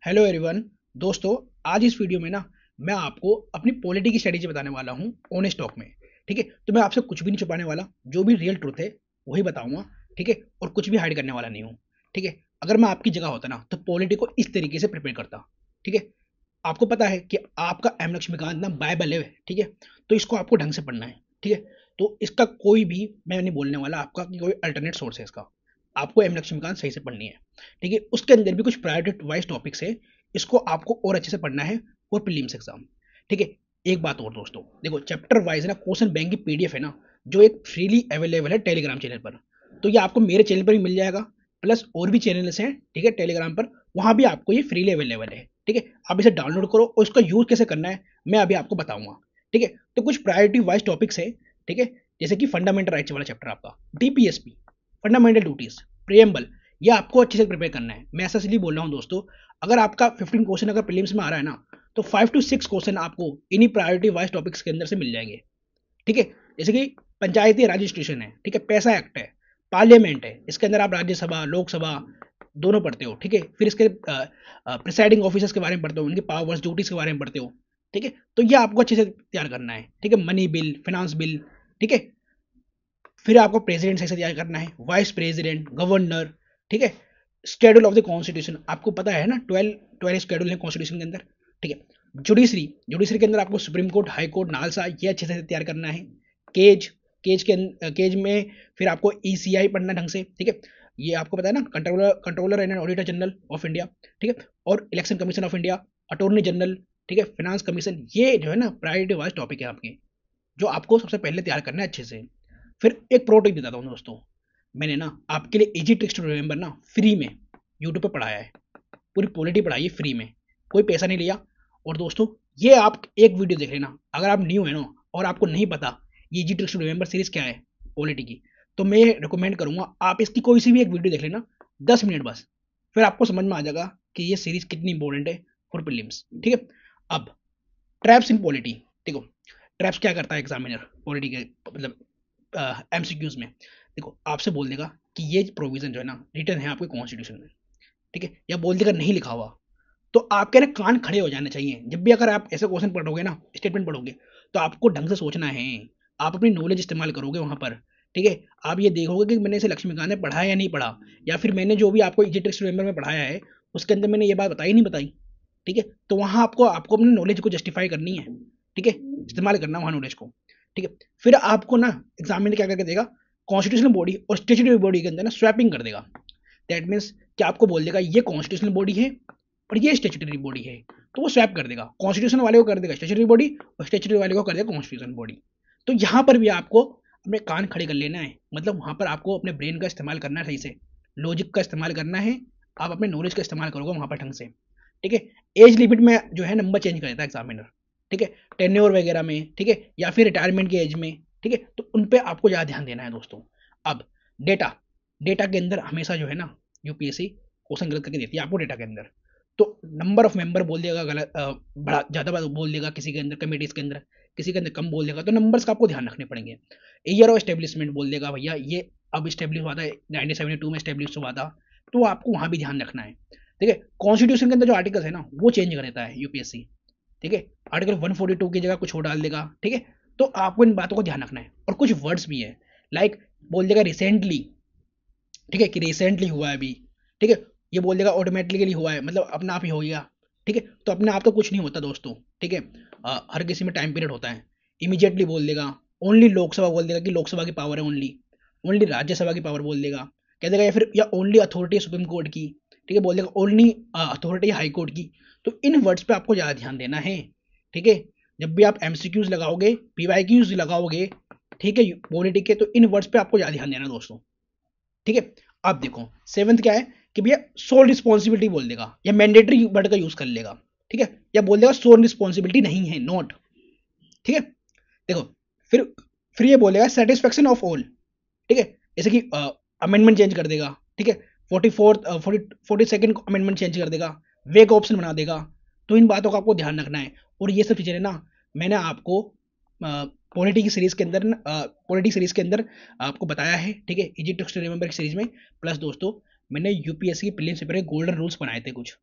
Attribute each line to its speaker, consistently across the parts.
Speaker 1: Hello everyone. दोस्तों, आज इस वीडियो में ना मैं आपको अपनी पॉलिटी की स्ट्रेटेजी बताने वाला हूँ ओन स्टॉक में। ठीक है, तो मैं आपसे कुछ भी नहीं छुपाने वाला, जो भी रियल ट्रूथ है वही बताऊंगा। ठीक है, और कुछ भी हाइड करने वाला नहीं हूँ। ठीक है, अगर मैं आपकी जगह होता ना तो पॉलिटी को इस तरीके से प्रिपेयर करता। ठीक है, आपको पता है कि आपका एम लक्ष्मीकांत ना बाइबल है। ठीक है, तो इसको आपको ढंग से पढ़ना है। ठीक है, तो इसका कोई भी मैं नहीं बोलने वाला आपका कि कोई अल्टरनेट सोर्स है इसका। आपको एम लक्ष्मीकांत सही से पढ़नी है। ठीक है, उसके अंदर भी कुछ प्रायोरिटी वाइज टॉपिक्स है, इसको आपको और अच्छे से पढ़ना है फॉर प्रीलिम्स एग्जाम। ठीक है, एक बात और दोस्तों, देखो चैप्टर वाइज ना क्वेश्चन बैंक की पीडीएफ है ना, जो एक फ्रीली अवेलेबल है टेलीग्राम चैनल पर। तो ये आपको मेरे चैनल पर भी मिल जाएगा, प्लस और भी चैनल्स हैं ठीक है टेलीग्राम पर, वहां भी आपको ये फ्रीली अवेलेबल है। ठीक है, आप इसे डाउनलोड करो और इसका यूज कैसे करना है मैं अभी आपको बताऊंगा। ठीक है, तो कुछ प्रायोरिटी वाइज टॉपिक्स है। ठीक है, जैसे कि फंडामेंटल राइट्स वाला चैप्टर आपका, डीपीएसपी, फंडामेंटल ड्यूटीज, प्रियम्बल, ये आपको अच्छे से प्रिपेयर करना है। मैं ऐसा इसलिए बोल रहा हूँ दोस्तों, अगर आपका 15 क्वेश्चन अगर प्रीलिम्स में आ रहा है ना, तो 5 to 6 क्वेश्चन आपको इन्हीं प्रायोरिटी वाइज टॉपिक्स के अंदर से मिल जाएंगे। ठीक है, जैसे कि पंचायती राज रजिस्ट्रेशन है, ठीक है, पैसा एक्ट है, पार्लियामेंट है, इसके अंदर आप राज्यसभा लोकसभा दोनों पढ़ते हो। ठीक है, फिर इसके प्रिसाइडिंग ऑफिसर्स के बारे में पढ़ते हो, उनकी पावर्स ड्यूटीज के बारे में पढ़ते हो। ठीक है, तो ये आपको अच्छे से तैयार करना है। ठीक है, मनी बिल, फाइनेंस बिल। ठीक है, फिर आपको प्रेसिडेंट सही से तैयार करना है, वाइस प्रेसिडेंट, गवर्नर। ठीक है, शेड्यूल ऑफ द कॉन्स्टिट्यूशन आपको पता है ना, 12 शेड्यूल है कॉन्स्टिट्यूशन के अंदर। ठीक है, जुडिशरी, जुडिशरी के अंदर आपको supreme court, high court, NALSA, ये अच्छे से तैयार करना है। केज, केज में फिर आपको ईसीआई पढ़ना ढंग से। ठीक है, ये आपको पता है ना, controller and auditor general of India. ठीक है, और election commission of India, attorney general. ठीक है, फाइनेंस कमीशन, ये जो है ना प्रायोरिटी वाइज टॉपिक है आपके, जो आपको सबसे पहले तैयार करना है अच्छे से। फिर एक प्रो टिप बताता हूँ दोस्तों, मैंने ना आपके लिए इजी ट्रिक्स टू रिमेंबर ना फ्री में यूट्यूब पे पढ़ाया है। पूरी पॉलिटी पढ़ाई है फ्री में, कोई पैसा नहीं लिया। और दोस्तों, ये आप एक वीडियो देख लेना, अगर आप न्यू है ना और आपको नहीं पता ये easy tricks to remember series क्या है पॉलिटी की, तो मैं रिकमेंड करूंगा आप इसकी कोई सी भी एक वीडियो देख लेना, 10 मिनट बस। फिर आपको समझ में आ जाएगा कि ये सीरीज कितनी इंपॉर्टेंट है फॉर प्रीलिम्स। ठीक है, अब ट्रैप्स इन पॉलिटी। देखो, ट्रैप्स क्या करता है एग्जामिनर पॉलिटी के, मतलब एमसीक्यूज में। देखो, आपसे बोल देगा कि ये प्रोविजन जो है ना रिटर्न है आपके कॉन्स्टिट्यूशन में। ठीक है, या बोल देगा नहीं लिखा हुआ, तो आपके ना कान खड़े हो जाने चाहिए जब भी अगर आप ऐसे क्वेश्चन पढ़ोगे ना, स्टेटमेंट पढ़ोगे, तो आपको ढंग से सोचना है। आप अपनी नॉलेज इस्तेमाल करोगे वहां पर। ठीक है, आप ये देखोगे कि मैंने इसे लक्ष्मीकांत ने पढ़ा या नहीं पढ़ा, या फिर मैंने जो भी आपको इजी ट्रिक्स रिमेंबर में पढ़ाया है उसके अंदर मैंने ये बात बताई नहीं बताई। ठीक है, तो वहां आपको आपको अपनी नॉलेज को जस्टिफाई करनी है। ठीक है, इस्तेमाल करना वहां नॉलेज को। ठीक है, फिर आपको ना एग्जामिनर क्या करके देगा, कॉन्स्टिट्यूशनल बॉडी और स्टेचुटरी बॉडी के अंदर ना स्वैपिंग कर देगा। दैट मीन्स कि आपको बोल देगा ये कॉन्स्टिट्यूशनल बॉडी है और ये स्टेचुटरी बॉडी है, तो वो स्वैप कर देगा, कॉन्स्टिट्यूशन वाले को कर देगा स्टेचुटरी बॉडी और स्टेचुटरी वाले को कर देगा कॉन्स्टिट्यूशन बॉडी। तो यहाँ पर भी आपको अपने कान खड़े कर लेना है, मतलब वहां पर आपको अपने ब्रेन का इस्तेमाल करना है, सही से लॉजिक का इस्तेमाल करना है। आप अपने नॉलेज का इस्तेमाल करोगे वहां पर ढंग से। ठीक है, एज लिमिट में जो है नंबर चेंज कर देता है एग्जामिनर। ठीक है, टेन्योर वगैरह में, ठीक है, या फिर रिटायरमेंट की एज में। ठीक है, तो उन पे आपको ज़्यादा ध्यान देना है दोस्तों। अब डेटा, डेटा के अंदर हमेशा जो है ना यूपीएससी क्वेश्चन गलत करके देती है आपको डेटा के अंदर। तो नंबर ऑफ मेंबर बोल देगा गलत, बड़ा ज़्यादा बात बोल देगा किसी के अंदर, कमेटीज के अंदर किसी के अंदर कम बोल देगा, तो नंबर्स का आपको ध्यान रखने पड़ेंगे। ईयर ऑफ एस्टेब्लिशमेंट बोल देगा, भैया ये अब स्टेब्लिश हुआ था 1972 में स्टेब्लिश हुआ था, तो आपको वहाँ भी ध्यान रखना है। ठीक है, कॉन्स्टिट्यूशन के अंदर जो आर्टिकल्स है ना वो चेंज कर देता है यूपीएससी। ठीक है, आर्टिकल 142 की जगह कुछ और डाल देगा। ठीक है, तो आपको इन बातों को ध्यान रखना है। और कुछ वर्ड्स भी है, लाइक बोल देगा रिसेंटली। ठीक है, कि रिसेंटली हुआ है अभी। ठीक है, ये बोल देगा ऑटोमेटिकली हुआ है, मतलब अपना आप ही हो गया। ठीक है, तो अपने आप तो कुछ नहीं होता दोस्तों। ठीक है, हर किसी में टाइम पीरियड होता है। इमीडिएटली बोल देगा, ओनली लोकसभा बोल देगा कि लोकसभा की पावर है ओनली, ओनली राज्यसभा की पावर बोल देगा, कह देगा, या फिर या ओनली अथॉरिटी सुप्रीम कोर्ट की। ठीक है, बोल देगा ओनली अथॉरिटी हाई कोर्ट की। तो इन वर्ड्स पे आपको ज़्यादा ध्यान देना है। ठीक है, जब भी आप एमसीक्यूज लगाओगे, पीवाईक्यूज लगाओगे, ठीक है पॉलिटी के, तो इन वर्ड्स पे आपको ज़्यादा ध्यान देना दोस्तों। ठीक है, अब देखो सेवंथ क्या है, कि भैया सोल रिस्पॉन्सिबिलिटी बोल देगा, या मैंडेटरी वर्ड का यूज कर लेगा। ठीक है, या बोल देगा सोल रिस्पॉन्सिबिलिटी नहीं है, नॉट। ठीक है, देखो, फिर फिर ये बोलेगा सेटिस्फेक्शन ऑफ ऑल। ठीक है, जैसे कि अमेंडमेंट चेंज कर देगा। ठीक है, 42nd अमेंडमेंट चेंज कर देगा, वेग ऑप्शन बना देगा। तो इन बातों का आपको ध्यान रखना है। और ये सब चीज़ें ना मैंने आपको पॉलिटी की सीरीज के अंदर, पॉलिटी सीरीज के अंदर आपको बताया है। ठीक है, इजी ट्रिक्स टू रिमेंबर की सीरीज में। प्लस दोस्तों, मैंने यूपीएससी की प्रीलिम्स पेपर के गोल्डन रूल्स बनाए थे कुछ।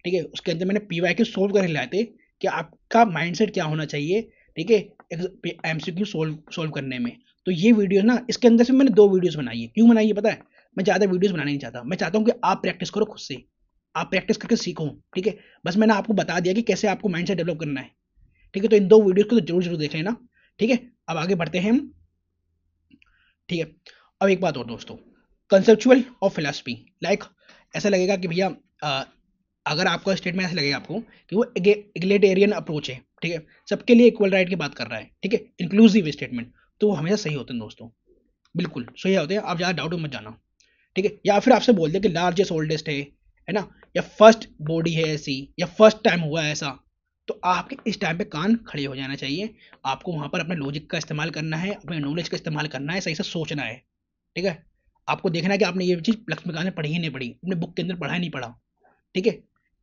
Speaker 1: ठीक है, उसके अंदर मैंने पीवाईक्यू सोल्व करके लाए थे कि आपका माइंडसेट क्या होना चाहिए, ठीक है, एमसीक्यू सोल्व सोल्व करने में। तो ये वीडियो ना, इसके अंदर से मैंने 2 वीडियोस बनाई है। क्यों बनाई है पता है? मैं ज़्यादा वीडियोस बनाना नहीं चाहता, मैं चाहता हूँ कि आप प्रैक्टिस करो खुद से, आप प्रैक्टिस करके सीखो, ठीक है। बस मैंने आपको बता दिया कि कैसे आपको माइंडसेट डेवलप करना है, ठीक है। तो इन 2 वीडियोस को तो जरूर जरूर देख लेना, ठीक है। अब आगे बढ़ते हैं हम, ठीक है। अब एक बात और दोस्तों, कंसेप्चुअल और फिलॉसफी, लाइक ऐसा लगेगा कि भैया अगर आपका स्टेटमेंट ऐसा लगेगा आपको कि वो एग्लिटेरियन अप्रोच है, ठीक है, सबके लिए इक्वल राइट की बात कर रहा है, ठीक है, इंक्लूसिव स्टेटमेंट, तो वो हमेशा सही होते हैं दोस्तों, बिल्कुल सही होते हैं, आप ज़्यादा डाउट में मत जाना, ठीक है। या फिर आपसे बोल दे कि लार्जेस्ट ओल्डेस्ट है ना, या फर्स्ट बॉडी है ऐसी, या फर्स्ट टाइम हुआ है ऐसा, तो आपके इस टाइम पे कान खड़े हो जाना चाहिए। आपको वहां पर अपने लॉजिक का इस्तेमाल करना है, अपने नॉलेज का इस्तेमाल करना है, सही से सोचना है, ठीक है। आपको देखना है कि आपने ये चीज़ लक्ष्मीकांत में पढ़ी ही नहीं पढ़ी, अपने बुक के अंदर पढ़ा ही नहीं पढ़ा, ठीक है।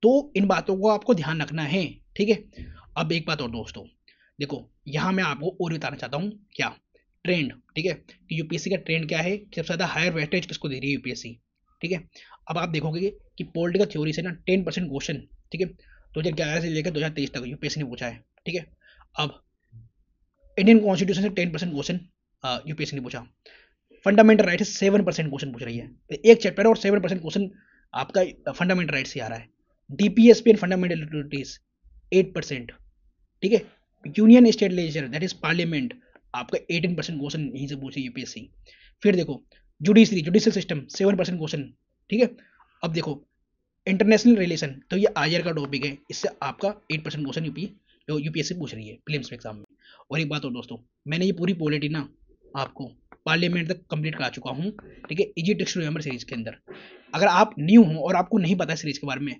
Speaker 1: तो इन बातों को आपको ध्यान रखना है, ठीक है। अब एक बात और दोस्तों, देखो यहाँ मैं आपको और बताना चाहता हूँ क्या, ट्रेंड, ठीक है, कि यूपीएससी का ट्रेंड क्या है, सबसे ज़्यादा हायर वेटेज किसको दे रही है यूपीएससी, ठीक है। अब आप देखोगे कि पॉलिटिकल थ्योरी से ना 10% क्वेश्चन, ठीक है, 2011 से लेकर 2023 तक यूपीएससी ने पूछा है, ठीक है। अब इंडियन कॉन्स्टिट्यूशन से 10% क्वेश्चन यूपीएससी ने पूछा, फंडामेंटल राइट से 7% क्वेश्चन पूछ रही है, एक चैप्टर और 7% क्वेश्चन आपका फंडामेंटल राइट से आ रहा है। डीपीएसपी एंड फंडामेंटल लिबर्टीज 8%, ठीक है। Union state legislature that is parliament, आपका 18% क्वेश्चन यहीं से पूछे यूपीएससी। फिर देखो जुडिशरी जुडिशियल सिस्टम 7% क्वेश्चन, ठीक है। अब देखो इंटरनेशनल रिलेशन, तो ये आयर का टॉपिक है, इससे आपका 8% क्वेश्चन यूपीएससी पूछ रही है प्रीलिम्स एग्जाम में। और एक बात और दोस्तों, मैंने ये पूरी पॉलिटी ना आपको पार्लियामेंट तक कंप्लीट करा चुका हूँ, ठीक है, easy tips to remember series के अंदर। अगर आप न्यू हो और आपको नहीं पता सीरीज के बारे में,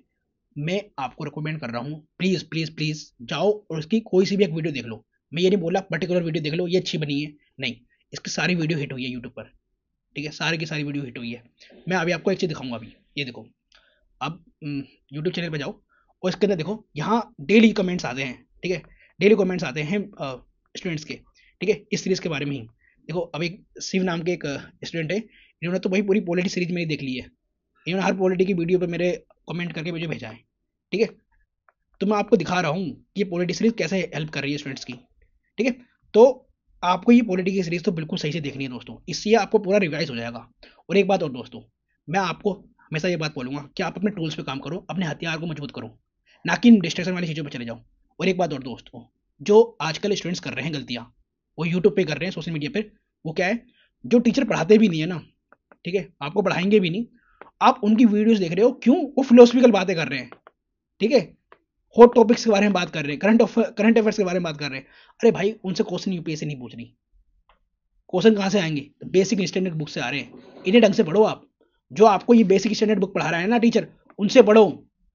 Speaker 1: मैं आपको रिकमेंड कर रहा हूँ, प्लीज़ प्लीज़ प्लीज़ जाओ और उसकी कोई सी भी एक वीडियो देख लो। मैं ये नहीं बोला पर्टिकुलर वीडियो देख लो ये अच्छी बनी है, नहीं, इसकी सारी वीडियो हिट हुई है यूट्यूब पर, ठीक है, सारी की सारी वीडियो हिट हुई है। मैं अभी आपको एक चीज़ दिखाऊंगा, अभी ये देखो, अब यूट्यूब चैनल पे जाओ और इसके अंदर देखो, यहाँ डेली कमेंट्स आते हैं, ठीक है, डेली कमेंट्स आते हैं स्टूडेंट्स के, ठीक है, इस सीरीज़ के बारे में ही। देखो अब एक शिव नाम के एक स्टूडेंट है, इन्होंने तो वही पूरी पॉलिटी सीरीज मेरी देख ली है, इन्होंने हर पॉलिटी की वीडियो पे मेरे कमेंट करके मुझे भेजा है, ठीक है। तो मैं आपको दिखा रहा हूँ कि ये पॉलिटी सीरीज कैसे हेल्प कर रही है स्टूडेंट्स की, ठीक है। तो आपको ये पॉलिटी की सीरीज तो बिल्कुल सही से देखनी है दोस्तों, इससे आपको पूरा रिवाइज हो जाएगा। और एक बात और दोस्तों, मैं आपको हमेशा ये बात बोलूंगा कि आप अपने टूल्स पे काम करो, अपने हथियार को मजबूत करो, ना कि डिस्ट्रैक्शन वाली चीज़ों पर चले जाओ। और एक बात और दोस्तों, जो आजकल स्टूडेंट्स कर रहे हैं गलतियाँ, वो यूट्यूब पे कर रहे हैं, सोशल मीडिया पे, वो क्या है, जो टीचर पढ़ाते भी नहीं है ना, ठीक है, आपको पढ़ाएंगे भी नहीं, आप उनकी वीडियोस देख रहे हो, क्यों? वो फिलोसफिकल बातें कर रहे हैं, ठीक है, हॉट टॉपिक्स के बारे में बात कर रहे हैं, करंट अफेयर्स के बारे में बात कर रहे हैं। अरे भाई, उनसे क्वेश्चन यूपीएससी नहीं पूछ रही, क्वेश्चन कहाँ से आएंगे? बेसिक स्टैंडर्ड बुक से आ रहे हैं, इन्हें ढंग से पढ़ो आप। जो आपको ये बेसिक स्टैंडर्ड बुक पढ़ा रहा है ना टीचर, उनसे पढ़ो।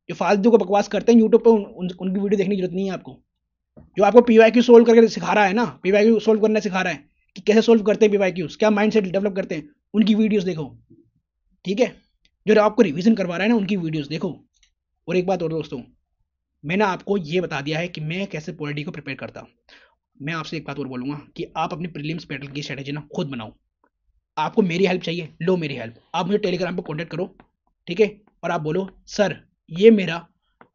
Speaker 1: जो फालतू को बकवास करते हैं यूट्यूब पे, उनकी वीडियो देखने की जरूरत नहीं है आपको। जो आपको पीवाईक्यू सोल्व करके सिखा रहा है ना, पीवाईक्यू सोल्व करना सिखा रहा है कि कैसे सोल्व करते हैं पीवाईक्यूज, क्या माइंडसेट डेवलप करते हैं, उनकी वीडियोस देखो, ठीक है। जो आपको रिवीजन करवा रहा है ना, उनकी वीडियोस देखो। और एक बात और दोस्तों, मैंने आपको ये बता दिया है कि मैं कैसे पॉलिटी को प्रिपेयर करता। मैं आपसे एक बात और बोलूंगा कि आप अपनी प्रीलिम्स पैटर्न की स्ट्रेटेजी ना खुद बनाओ। आपको मेरी हेल्प चाहिए, लो मेरी हेल्प, आप मुझे टेलीग्राम पर कॉन्टैक्ट करो, ठीक है, और आप बोलो सर ये मेरा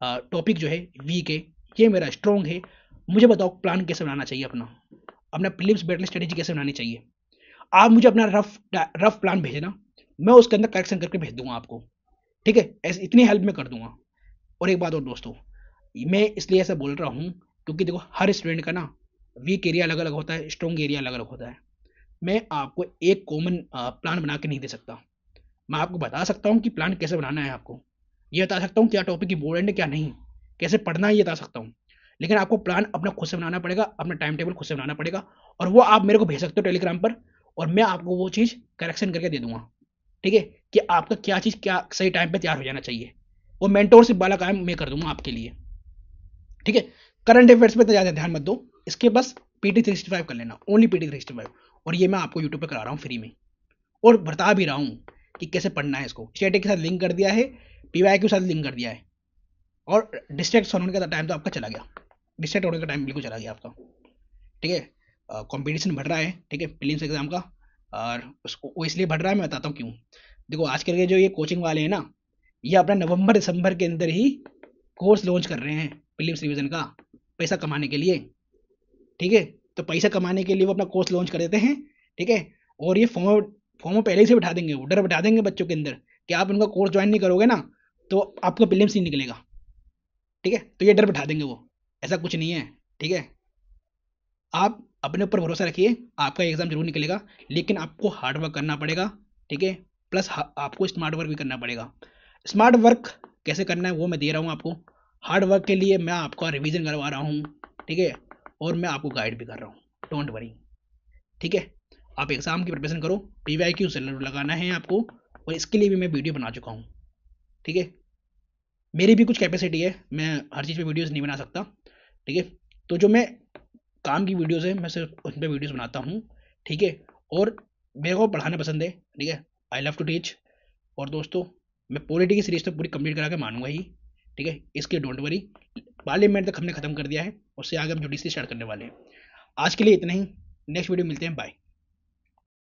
Speaker 1: टॉपिक जो है वीक है, ये मेरा स्ट्रॉन्ग है, मुझे बताओ प्लान कैसे बनाना चाहिए, अपना अपना प्रीलिम्स बैटल स्ट्रेटेजी कैसे बनानी चाहिए। आप मुझे अपना रफ प्लान भेजना, मैं उसके अंदर करेक्शन करके भेज दूंगा आपको, ठीक है, ऐसे इतनी हेल्प मैं कर दूंगा। और एक बात और दोस्तों, मैं इसलिए ऐसा बोल रहा हूँ क्योंकि देखो हर स्टूडेंट का ना वीक एरिया अलग अलग होता है, स्ट्रॉन्ग एरिया अलग अलग होता है। मैं आपको एक कॉमन प्लान बना के नहीं दे सकता। मैं आपको बता सकता हूँ कि प्लान कैसे बनाना है, आपको ये बता सकता हूँ क्या टॉपिक इंपॉर्टेंट है क्या नहीं, कैसे पढ़ना है ये बता सकता हूँ। लेकिन आपको प्लान अपना खुद से बनाना पड़ेगा, अपना टाइम टेबल खुद से बनाना पड़ेगा, और वो आप मेरे को भेज सकते हो टेलीग्राम पर, और मैं आपको वो चीज़ करेक्शन करके दे दूंगा, ठीक है, कि आपका क्या चीज़ क्या सही टाइम पे तैयार हो जाना चाहिए। वो मेंटोरशिप वाला काम मैं कर दूंगा आपके लिए, ठीक है। करंट अफेयर्स पे तो ज़्यादा ध्यान मत दो, इसके बस PT 365 कर लेना, ओनली PT 365। और ये मैं आपको यूट्यूब पे करा रहा हूँ फ्री में, और बता भी रहा हूँ कि कैसे पढ़ना है इसको। स्टैटिक के साथ लिंक कर दिया है, पीवाई के साथ लिंक कर दिया है, और डिस्ट्रैक्ट होने का टाइम तो आपका चला गया, डिस्ट्रैक्ट होने का टाइम बिल्कुल चला गया आपका, ठीक है। कंपटीशन बढ़ रहा है, ठीक है, प्रीलिम्स एग्जाम का, और उसको वो इसलिए बढ़ रहा है, मैं बताता हूँ क्यों। देखो आजकल के जो ये कोचिंग वाले हैं ना, ये अपना नवंबर दिसंबर के अंदर ही कोर्स लॉन्च कर रहे हैं प्रीलिम्स रिवीजन का पैसा कमाने के लिए, ठीक है। तो पैसा कमाने के लिए वो अपना कोर्स लॉन्च कर देते हैं, ठीक है। और ये फॉर्म पहले से बिठा देंगे, डर बिठा देंगे बच्चों के अंदर कि आप उनका कोर्स ज्वाइन नहीं करोगे ना तो आपका प्रीलिम्स नहीं निकलेगा, ठीक है। तो ये डर बिठा देंगे वो, ऐसा कुछ नहीं है, ठीक है। आप अपने ऊपर भरोसा रखिए, आपका एग्जाम जरूर निकलेगा, लेकिन आपको हार्ड वर्क करना पड़ेगा, ठीक है। प्लस आपको स्मार्ट वर्क भी करना पड़ेगा। स्मार्ट वर्क कैसे करना है वो मैं दे रहा हूँ आपको, हार्ड वर्क के लिए मैं आपका रिवीजन करवा रहा हूँ, ठीक है। और मैं आपको गाइड भी कर रहा हूँ, डोंट वरी, ठीक है। आप एग्जाम की प्रिपरेशन करो, PYQ जरूर लगाना है आपको, और इसके लिए भी मैं वीडियो बना चुका हूँ, ठीक है। मेरी भी कुछ कैपेसिटी है, मैं हर चीज़ पे वीडियोस नहीं बना सकता, ठीक है। तो जो मैं काम की वीडियोस है मैं सिर्फ उन पर वीडियोस बनाता हूँ, ठीक है। और मेरे को पढ़ाना पसंद है, ठीक है। I love to teach. और दोस्तों मैं पॉलिटी की सीरीज तो पूरी कंप्लीट करा के मानूंगा ही, ठीक है। इसके डोंट वरी, पार्लियामेंट तक हमने खत्म कर दिया है, उससे आगे हम जुडिशरी स्टार्ट करने वाले हैं। आज के लिए इतना ही, नेक्स्ट वीडियो मिलते हैं, बाय।